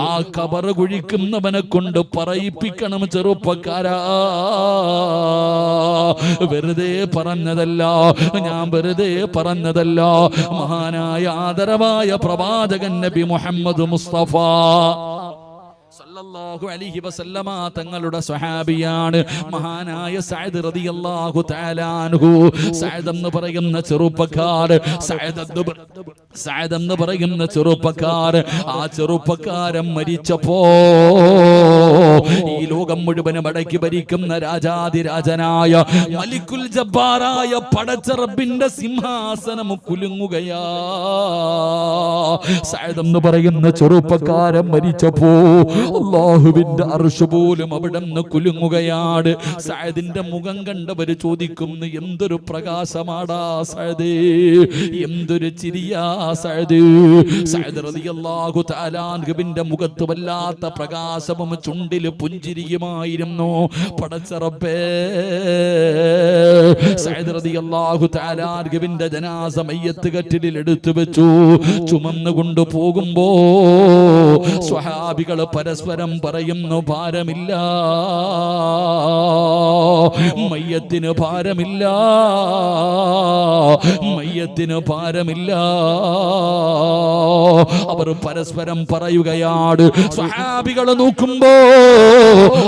ആ ഖബർ കുഴിക്കുന്നവനെ കൊണ്ട് പറയിപ്പിക്കണം ചെറുപ്പക്കാരാ. വെറുതെ പറഞ്ഞതല്ല, ഞാൻ വെറുതെ പറഞ്ഞതല്ല. മഹാനായ ആദരവായ പ്രവാചകൻ നബി മുഹമ്മദ് മുസ്തഫ സല്ലല്ലാഹു അലൈഹി വസല്ലമ തങ്ങളുടെ സ്വഹാബിയാണ് മഹാനായ സഅദ് റളിയല്ലാഹു തആല അൻഹു. സഅദ് എന്ന് പറയുന്ന ചെറുപ്പക്കാരൻ, സഅദ് എന്ന് പറയുന്ന ചെറുപ്പക്കാരൻ, ആ ചെറുപ്പക്കാരൻ മരിച്ചപ്പോ ഈ ലോകം മുഴുവനും അടക്കി ഭരിക്കുന്ന രാജാതിരാജനായ മലിക്കുൽ ജബ്ബാറായ പടച്ച റബ്ബിന്റെ സിംഹാസനം കുലുങ്ങുകയാ. സഅദ് എന്ന് പറയുന്ന ചെറുപ്പക്കാരൻ മരിച്ചപ്പോ അല്ലാഹുവിന്റെ അർശ് പോലും അവിടെ നിന്ന് കുലുങ്ങുകയാണ്. സഅദിന്റെ മുഖം കണ്ടവര് ചോദിക്കുന്നു, എന്തൊരു പ്രകാശമാടാ സഅദേ, എന്തൊരു ചിരിയാ സഅദ്. സഅദ് റളിയല്ലാഹു തആല അൻഹുവിന്റെ മുഖത്ത് വല്ലാത്ത പ്രകാശവും ചുണ്ടില് പുഞ്ചിരിയുമായിരുന്നു. പടച്ച റബ്ബേ, സഅദ് റളിയല്ലാഹു തആല അൻഹുവിന്റെ ജനാസ മയ്യത്ത് കട്ടിലിൽ എടുത്തു വെച്ചു. ചുമന്നുകൊണ്ട് പോകുമ്പോ സ്വഹാബികൾ പരസ്പരം പറയുന്നു, ഭാരമില്ല, മയ്യത്തിന് ഭാരമില്ല, മയ്യത്തിന് ഭാരമില്ല. അവർ പരസ്പരം പറയുകയാണ്. സ്വഹാബികൾ നോക്കുമ്പോ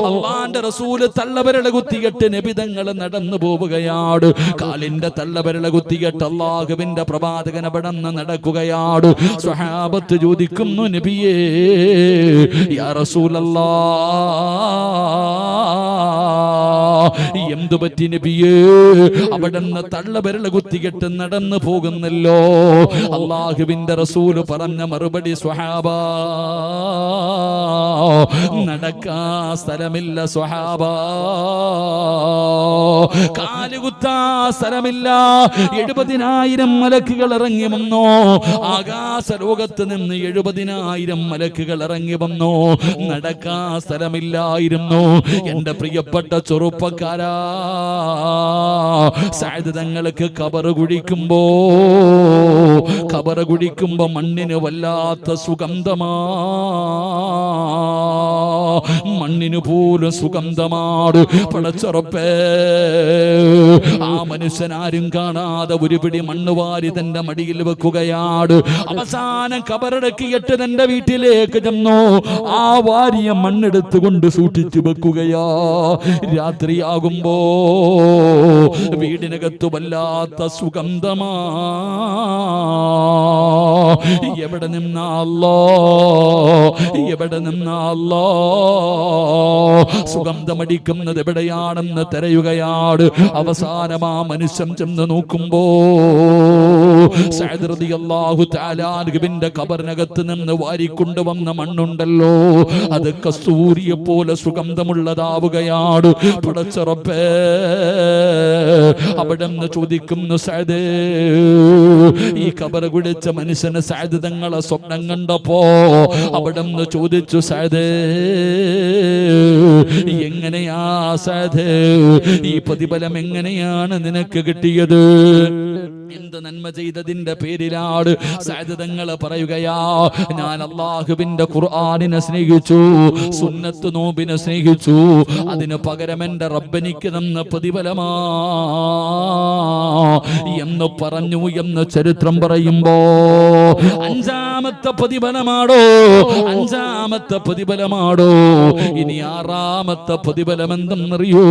അല്ലാഹുവിന്റെ റസൂല് തള്ളവിരൽ കുത്തികെട്ട് നബിതങ്ങൾ നടന്നു പോവുകയാണ്. കാലിന്റെ തള്ളവിരൽ കുത്തികെട്ട് അല്ലാഹുവിന്റെ പ്രവാചകൻ അവിടെ നിന്ന് നടക്കുകയാണ്. സ്വഹാബത്ത് ചോദിക്കുന്നു, നബിയേ, യാ റസൂലല്ലാഹ്, എന്തു പറ്റി നബിയേ? അവിടുന്ന് തള്ളവിരൽ കുത്തികെട്ട് നടന്നു പോകുന്നല്ലോ. അല്ലാഹുവിന്റെ റസൂല് പറഞ്ഞ മറുപടി, സ്വഹാബാ, നടക്കാൻ സ്ഥലമില്ല സ്വഹാബാ, കാലുകുത്താ സ്ഥലമില്ല. 70,000 മലക്കുകൾ ഇറങ്ങി വന്നു. ആകാശ ലോകത്ത് നിന്ന് 70,000 മലക്കുകൾ ഇറങ്ങി വന്നു. നടക്കാൻ സ്ഥലമില്ലായിരുന്നു. എന്റെ പ്രിയപ്പെട്ട ചെറുപ്പക്കാരാ, സഅദ് തങ്ങൾക്ക് ഖബർ കുഴിക്കുമ്പോ മണ്ണിന് വല്ലാത്ത സുഗന്ധമാ, മണ്ണിന് പോലും സുഗന്ധമാണ്. പടച്ചുറപ്പേ, ആ മനുഷ്യൻ ആരും കാണാതെ ഒരു പിടി മണ്ണ് വാരി തന്റെ മടിയിൽ വെക്കുകയാണ്. അവസാനം ഖബറടക്കിയിട്ട് തന്റെ വീട്ടിലേക്ക് ചെന്നു. ആ വാരിയ മണ്ണെടുത്തുകൊണ്ട് സൂക്ഷിച്ചു വെക്കുകയാ. രാത്രിയാകുമ്പോ വീടിനകത്ത് വല്ലാത്ത സുഗന്ധമാ. എവിടെ നിന്നാല്ലോ, എവിടെ നിന്നാല്ലോ സുഗന്ധമടിക്കുന്നത് എവിടെയാണെന്ന് തിരയുകയാണ്. അവസാനം ആ മനുഷ്യൻ ചെന്ന് നോക്കുമ്പോ സഅദ് റളിയല്ലാഹു തആല അൻഹുവിന്റെ ഖബറിനകത്ത് നിന്ന് വാരിക്കൊണ്ടുവന്ന മണ്ണുണ്ടല്ലോ, അത് കസ്തൂരിയെ പോലെ സുഗന്ധമുള്ളതാവുകയാണ്. പടച്ച റബ്ബേ, അവിടെ നിന്ന് ചോദിക്കുന്നു, സഅദേ, ഈ ഖബർ കുഴിച്ച മനുഷ്യന് സഅദ് തങ്ങളെ സ്വപ്നം കണ്ടപ്പോ അവിടെ നിന്ന് ചോദിച്ചു, സഅദേ, എങ്ങനെയാ സഅദേ, ഈ പ്രതിഫലം എങ്ങനെയാണ് നിനക്ക് കിട്ടിയത്? എന്ത് നന്മ ചെയ്തതിന്റെ പേരിലാണ്? സഅദ് തങ്ങൾ പറയുകയാ, ഞാൻ അല്ലാഹുവിന്റെ ഖുർആനിനെ സ്നേഹിച്ചു, സുന്നത്ത് നോമ്പിനെ സ്നേഹിച്ചു, അതിന് പകരം എന്റെ റബ്ബെനിക്ക് തന്ന പ്രതിഫലമാ എന്ന് പറഞ്ഞു എന്ന് ചരിത്രം പറയുമ്പോ, അഞ്ചാമത്തെ പ്രതിഫലമാടോ, അഞ്ചാമത്തെ പ്രതിഫലമാടോ. ഇനി ആറാമത്തെ പ്രതിഫലം എന്തെന്നറിയോ?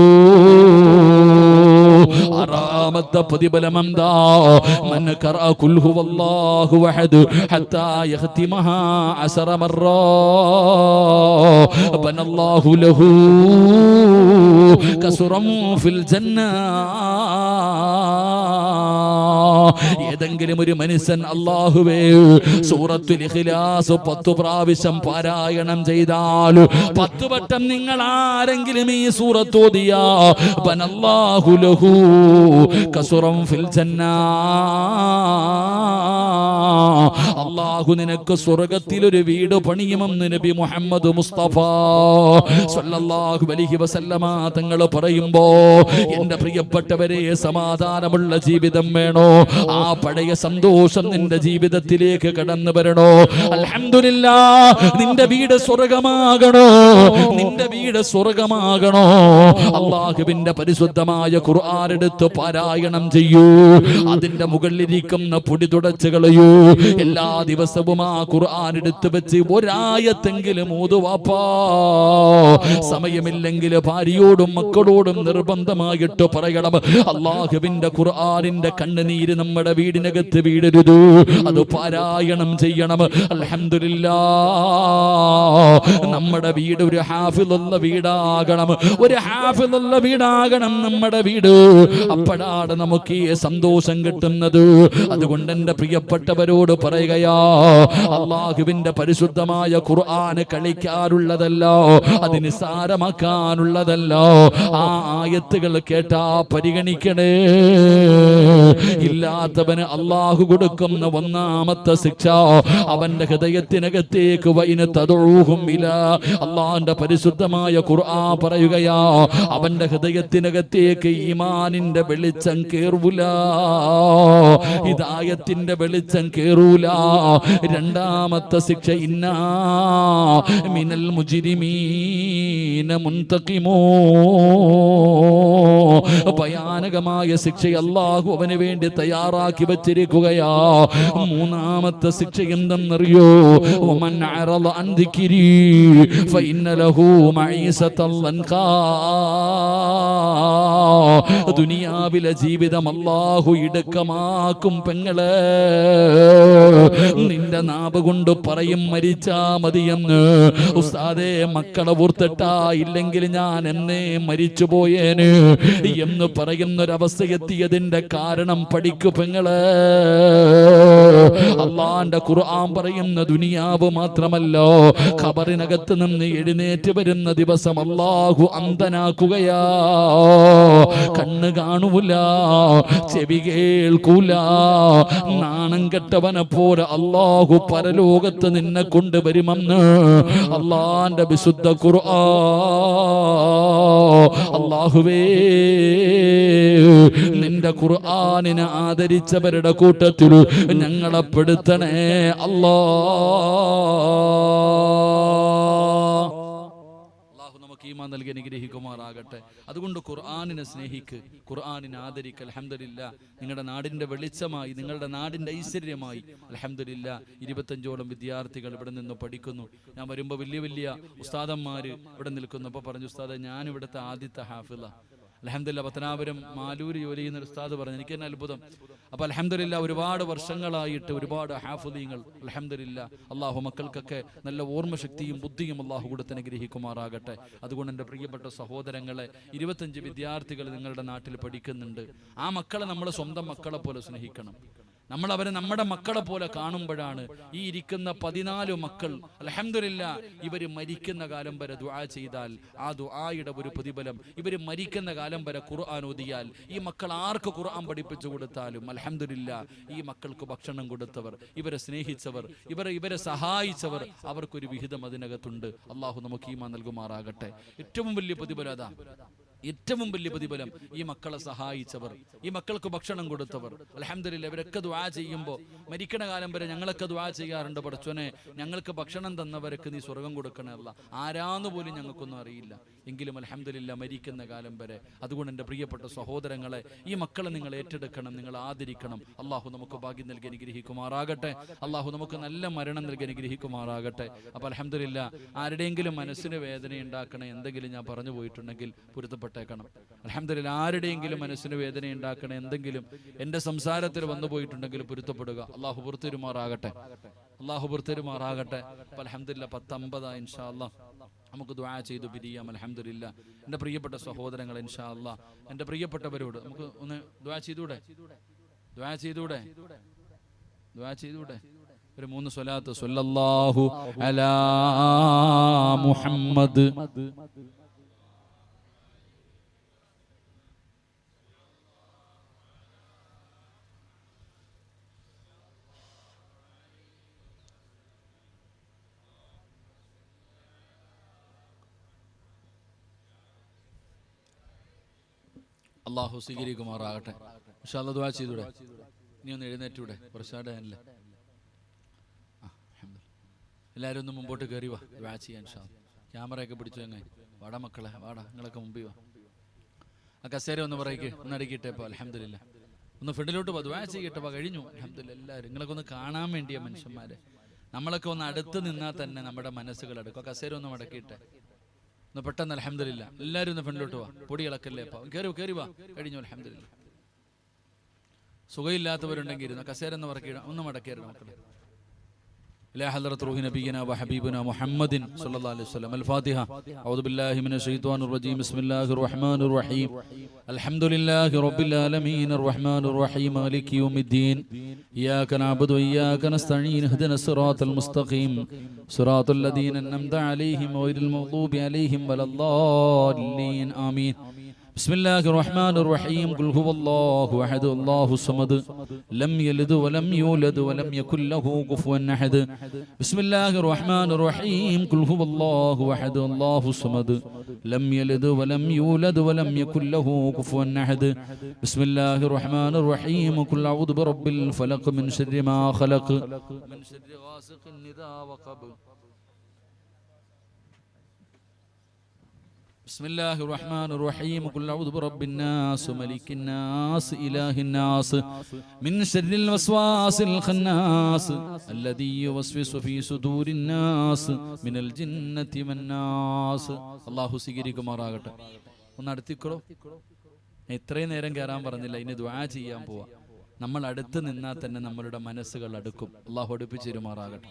ആറാമത്തെ പ്രതിഫലം എന്താ? من قرأ قل هو الله أحد حتى يختمها 10 مرات بنى الله له قصرا في الجنة. ഏതെങ്കിലും ഒരു മനുഷ്യൻ അല്ലാഹുവേ സൂറത്തുൽ ഇഖ്ലാസ് 10 പ്രാവശ്യം പാരായണം ചെയ്താൽ 10 വട്ടം നിങ്ങൾ ആരെങ്കിലും ഈ സൂറത്ത് ഓതിയാ ബനല്ലാഹു ലഹു കസുറൻ ഫിൽ ജന്ന, അല്ലാഹു നിനക്ക് സ്വർഗ്ഗത്തിൽ ഒരു വീട് പണിയുമെന്ന് നബി മുഹമ്മദ് മുസ്തഫ സ്വല്ലല്ലാഹു അലൈഹി വസല്ലമ തങ്ങൾ പറയുമ്പോ എന്റെ പ്രിയപ്പെട്ടവരെ, സമാധാനമുള്ള ജീവിതം വേണോ? ആ പഴയ സന്തോഷം നിന്റെ ജീവിതത്തിലേക്ക് കടന്നു വരണോ? അൽഹംദുലില്ലാഹ്, നിന്റെ വീട് സ്വർഗ്ഗമാകണോ? നിന്റെ വീട് സ്വർഗ്ഗമാകണോ? അല്ലാഹുവിന്റെ പരിശുദ്ധമായ ഖുർആൻ എടുത്ത് പാരായണം ചെയ്യൂ. അതിന്റെ മുകളിലിരിക്കുന്ന പൊടി തുടച്ചു കളയൂ. എല്ലാ ദിവസവും ആ ഖുർആൻ എടുത്ത് വെച്ച് ഒരായത്തെങ്കിലും ഓതുവാപ്പാ. സമയമില്ലെങ്കിൽ ഭാര്യയോടും മക്കളോടും നിർബന്ധമായിട്ട് പറയണം, അല്ലാഹുവിന്റെ ഖുർആനിന്റെ കണ്ണുനീര് നമ്മുടെ വീടിനകത്ത് വീടരുത്, അത് പാരായണം ചെയ്യണം. അൽഹംദുലില്ലാഹ്, നമ്മുടെ വീട് ഒരു ഹാഫിളുള്ള വീടാകണം, ഒരു ഹാഫിളുള്ള വീടാകണം നമ്മുടെ വീട്. അപ്പോഴാണ് നമുക്ക് ഈ സന്തോഷം കിട്ടുന്നത്. അതുകൊണ്ട് എന്റെ പ്രിയപ്പെട്ടവരോട് പറയുകയാ, അല്ലാഹുവിന്റെ പരിശുദ്ധമായ ഖുർആൻ കളിക്കാറുള്ളതല്ല, അത് നിസ്സാരമാക്കാനുള്ളതല്ല. ആ ആയത്തുകൾ കേട്ടാ പരിഗണിക്കണേ. ഇല്ലാത്തവന് അല്ലാഹു കൊടുക്കുന്ന ഒന്നാമത്തെ ശിക്ഷ അവന്റെ ഹൃദയത്തിനകത്തേക്ക് വൈന തദഊഹും ഇലാ, അല്ലാഹുവിന്റെ പരിശുദ്ധമായ ഖുർആൻ പറയുകയാ, അവന്റെ ഹൃദയത്തിനകത്തേക്ക് ഈമാനിന്റെ വെളിച്ചം കേറൂല, ഹിദായത്തിന്റെ വെളിച്ചം കേറൂല. രണ്ടാമത്തെ ശിക്ഷ ഇന്നാ മിനൽ മുജ്രിമീന മുൻതഖിമൂ, ഭയാനകമായ ശിക്ഷ അല്ലാഹു അവന് വേണ്ടി തയ്യാറാക്കി വച്ചിരിക്കുകയാ. മൂന്നാമത്തെ ശിക്ഷ എന്തെന്നറിയോ? വമൻ അറള അൻ ദിക്രി ഫഇന്ന ലഹു മഈസതൻ ലൻഖാ, ദുനിയാവിലെ ജീവിതം അല്ലാഹു ഇടുക്കമാക്കും പെങ്ങളെ. നിന്റെ നാവ് കൊണ്ട് പറയും മരിച്ചാ മതിയെന്ന്, ഉസ്താദേ മക്കളെ ഓർത്തിട്ടാ, ഇല്ലെങ്കിൽ ഞാൻ എന്നേ മരിച്ചു പോയേന് എന്ന് പറയുന്നൊരവസ്ഥ എത്തിയതിന്റെ കാരണം പഠിക്കു പെങ്ങളെ. അല്ലാഹുവിന്റെ ഖുർആൻ പറയുന്ന ദുനിയാവ് മാത്രമല്ലോ, ഖബറിനകത്ത് നിന്ന് എഴുന്നേറ്റ് വരുന്ന ദിവസം അല്ലാഹു അന്ധനാക്കുകയാ. കണ്ണ് കാണൂല, ചെവി കേൾക്കൂല. നാണം കെട്ടവനെ പോലെ അല്ലാഹു പരലോകത്ത് നിന്നെ കൊണ്ടുവരുമെന്ന് അല്ലാഹുവിന്റെ വിശുദ്ധ ഖുർആൻ. അല്ലാഹുവേ, നിന്റെ ഖുർആനിനെ ആദരിച്ചവരുടെ കൂട്ടത്തിൽ ഞങ്ങളെ പെടുത്തണേ അല്ലാ. ഈമാൻ നൽകി അനുഗ്രഹിക്കുമാറാകട്ടെ. അതുകൊണ്ട് ഖുർആനിനെ സ്നേഹിക്ക്, ഖുർആനിനെ ആദരിക്ക്. അൽഹംദുലില്ലാഹ്, നിങ്ങളുടെ നാടിന്റെ വെളിച്ചമായി, നിങ്ങളുടെ നാടിന്റെ ഐശ്വര്യമായി അൽഹംദുലില്ലാഹ് 25ഓളം വിദ്യാർത്ഥികൾ ഇവിടെ നിന്ന് പഠിക്കുന്നു. ഞാൻ വരുമ്പോൾ വലിയ വലിയ ഉസ്താദന്മാർ ഇവിടെ നിൽക്കുന്നു. അപ്പോൾ പറഞ്ഞു, ഉസ്താദെ ഞാൻ ഇവിടുത്തെ ആദ്യത്തെ ഹാഫിള. അൽഹംദുലില്ലാഹ്, പത്തനാപുരം മാലൂര് ജോലി ചെയ്യുന്ന ഒരു ഉസ്താദ് പറഞ്ഞു, എനിക്ക് തന്നെ അത്ഭുതം. അപ്പോൾ അൽഹംദുലില്ലാഹ് ഒരുപാട് വർഷങ്ങളായിട്ട് ഒരുപാട് ഹാഫിളീങ്ങൾ അൽഹംദുലില്ലാഹ്, അല്ലാഹു മക്കൾക്കൊക്കെ നല്ല ഓർമ്മശക്തിയും ബുദ്ധിയും അല്ലാഹു കൊടുത്ത് അനുഗ്രഹിക്കുമാറാകട്ടെ. അതുകൊണ്ട് എൻ്റെ പ്രിയപ്പെട്ട സഹോദരങ്ങളെ, 25 വിദ്യാർത്ഥികൾ നിങ്ങളുടെ നാട്ടിൽ പഠിക്കുന്നുണ്ട്. ആ മക്കളെ നമ്മൾ സ്വന്തം മക്കളെ പോലെ സ്നേഹിക്കണം. നമ്മൾ അവരെ നമ്മുടെ മക്കളെ പോലെ കാണുമ്പോഴാണ് ഈ ഇരിക്കുന്ന 14 മക്കൾ അൽഹംദുലില്ലാഹ് ഇവർ മരിക്കുന്ന കാലം വരെ ദുആ ചെയ്താൽ ആ ദുആയുടെ ഒരു പ്രതിഫലം, ഇവർ മരിക്കുന്ന കാലം വരെ ഖുർആൻ ഓതിയാൽ, ഈ മക്കൾ ആർക്ക് ഖുർആൻ പഠിപ്പിച്ചു കൊടുത്താലും അൽഹംദുലില്ലാഹ് ഈ മക്കൾക്ക് ഭക്ഷണം കൊടുത്തവർ, ഇവരെ സ്നേഹിച്ചവർ, ഇവരെ സഹായിച്ചവർ, അവർക്കൊരു വിഹിതം അതിനകത്തുണ്ട്. അല്ലാഹു നമുക്ക് ഈമാൻ നൽകുമാറാകട്ടെ. ഏറ്റവും വലിയ പ്രതിഫലം അതാ, ഏറ്റവും വലിയ പ്രതിഫലം ഈ മക്കളെ സഹായിച്ചവർ, ഈ മക്കൾക്ക് ഭക്ഷണം കൊടുത്തവർ. അൽഹംദുലില്ലാഹ് ഇവരൊക്കെ ദുആ ചെയ്യുമ്പോൾ മരിക്കണ കാലം വരെ ഞങ്ങളൊക്കെ ദുആ ചെയ്യാറുണ്ട്, പടച്ചോനെ ഞങ്ങൾക്ക് ഭക്ഷണം തന്നവർക്ക് നീ സ്വർഗം കൊടുക്കണമല്ല, ആരാന്ന് പോലും ഞങ്ങൾക്കൊന്നും അറിയില്ല, എങ്കിലും അൽഹംദുലില്ലാഹ് മരിക്കുന്ന കാലം വരെ. അതുകൊണ്ട് എൻ്റെ പ്രിയപ്പെട്ട സഹോദരങ്ങളെ, ഈ മക്കളെ നിങ്ങൾ ഏറ്റെടുക്കണം, നിങ്ങൾ ആദരിക്കണം. അല്ലാഹു നമുക്ക് ഭാഗ്യം നൽകി അനുഗ്രഹിക്കുമാറാകട്ടെ. അല്ലാഹു നമുക്ക് നല്ല മരണം നൽകി അനുഗ്രഹിക്കുമാറാകട്ടെ. അപ്പോൾ അൽഹംദുലില്ലാഹ് ആരുടെയെങ്കിലും മനസ്സിന് വേദന ഉണ്ടാക്കണ എന്തെങ്കിലും ഞാൻ പറഞ്ഞു പോയിട്ടുണ്ടെങ്കിൽ പൊരുത്തപ്പെട്ടേക്കണം. അൽഹംദുലില്ലാഹ് ആരുടെയെങ്കിലും മനസ്സിന് വേദന ഉണ്ടാക്കണ എന്തെങ്കിലും എൻ്റെ സംസാരത്തിൽ വന്നു പോയിട്ടുണ്ടെങ്കിൽ പൊരുത്തപ്പെടുക. അല്ലാഹു പുറത്തിരുമാറാകട്ടെ, അല്ലാഹു പുറത്തിരുമാറാകട്ടെ. അപ്പോൾ അൽഹംദുലില്ലാഹ് 10:50 ഇൻഷാ അല്ലാഹ് നമുക്ക് ദുആ ചെയ്തു പിരിയാം. അൽഹംദുലില്ലാഹ് എൻ്റെ പ്രിയപ്പെട്ട സഹോദരങ്ങൾ, ഇൻഷാ അല്ലാഹ് എൻ്റെ പ്രിയപ്പെട്ടവരോട് നമുക്ക് ഒന്ന് ദുആ ചെയ്തൂടെ? ദുആ ചെയ്തൂടെ? ദുആ ചെയ്തൂടെ? ഒരു 3 സ്വലാത്ത്. സ്വല്ലല്ലാഹു അലാ മുഹമ്മദ്. അള്ളാഹു സ്വീകരിക്കുമാറാകട്ടെ. ഇൻഷാ അല്ലാഹ് ദുആ ചെയ്തൂടെ? നീ ഒന്ന് എഴുന്നേറ്റൂടെ? കുറച്ചാടല്ലേ. എല്ലാവരും ഒന്ന് മുമ്പോട്ട് കയറി വാ, ദുആ ചെയ്യാൻ. ഇൻഷാ അല്ലാഹ് ക്യാമറയൊക്കെ പിടിച്ചു ചങ്ങായി. വാടാ മക്കളെ, വാടാ, നിങ്ങളൊക്കെ മുമ്പിൽ വാ. ആ കസേര ഒന്ന് പറയ്ക്ക്, ഒന്ന് അടുക്കിയിട്ടേ. ഇപ്പോൾ അൽഹംദുലില്ലാ ഒന്ന് ഫ്രണ്ടിലോട്ട് പോ, ദുആ ചെയ്യട്ടെ. കഴിഞ്ഞു അൽഹംദുലില്ലാ. എല്ലാവരും നിങ്ങളൊക്കെ ഒന്ന് കാണാൻ വേണ്ടിയ മനുഷ്യന്മാരെ. നമ്മളൊക്കെ ഒന്ന് അടുത്ത് നിന്നാൽ തന്നെ നമ്മുടെ മനസ്സുകൾ അടുക്കും. കസേര ഒന്ന് മടക്കിയിട്ടെ ഒന്ന് പെട്ടെന്ന്. അൽഹംദുലില്ലാ എല്ലാവരും ഒന്ന് ഫ്രണ്ടിലോട്ട് വാ. പൊടികളൊക്കെ കയറി വാ. കഴിഞ്ഞു അൽഹംദുലില്ലാ. സുഖമില്ലാത്തവരുണ്ടെങ്കിൽ ഇരുന്ന് കസേര ഒന്ന് മടക്കിയിടാം. ഒന്ന് മടക്കിയിടാം മക്കളെ. إلى حضرة روح نبينا وحبيبنا محمد صلى الله عليه وسلم. الفاتحة. أعوذ بالله من الشيطان الرجيم. بسم الله الرحمن الرحيم. الحمد لله رب العالمين الرحمن الرحيم مالك يوم الدين. إياك نعبد وإياك نستعين. اهدنا الصراط المستقيم صراط الذين أنعمت عليهم غير المغضوب عليهم ولا الضالين. آمين. بسم الله الرحمن الرحيم. قل هو الله أحد الله الصمد لم يلد ولم يولد ولم يكن له كفوا أحد. بسم الله الرحمن الرحيم. قل هو الله أحد الله الصمد لم يلد ولم يولد ولم يكن له كفوا أحد. بسم الله الرحمن الرحيم. قل أعوذ برب الفلق من شر ما خلق من شر غاسق إذا وقب. بسم الله الرحمن الرحيم. قل أعوذ برب الناس ملك الناس إله الناس من شر الوسواس الخناس الذي يوسوس في صدور الناس من الجنة والناس. അല്ലാഹു സ്വീകരിക്കുമാറാകട്ടെ. ഒന്ന് അടുത്തിക്കോ. ഇത്രയും നേരം കയറാൻ പറഞ്ഞില്ല, ഇനി ദുആ ചെയ്യാൻ പോവാ. നമ്മൾ അടുത്ത് നിന്നാൽ തന്നെ നമ്മളുടെ മനസ്സുകൾ അടുക്കും. അല്ലാഹു അടുപ്പിച്ചു തരുമാറാകട്ടെ.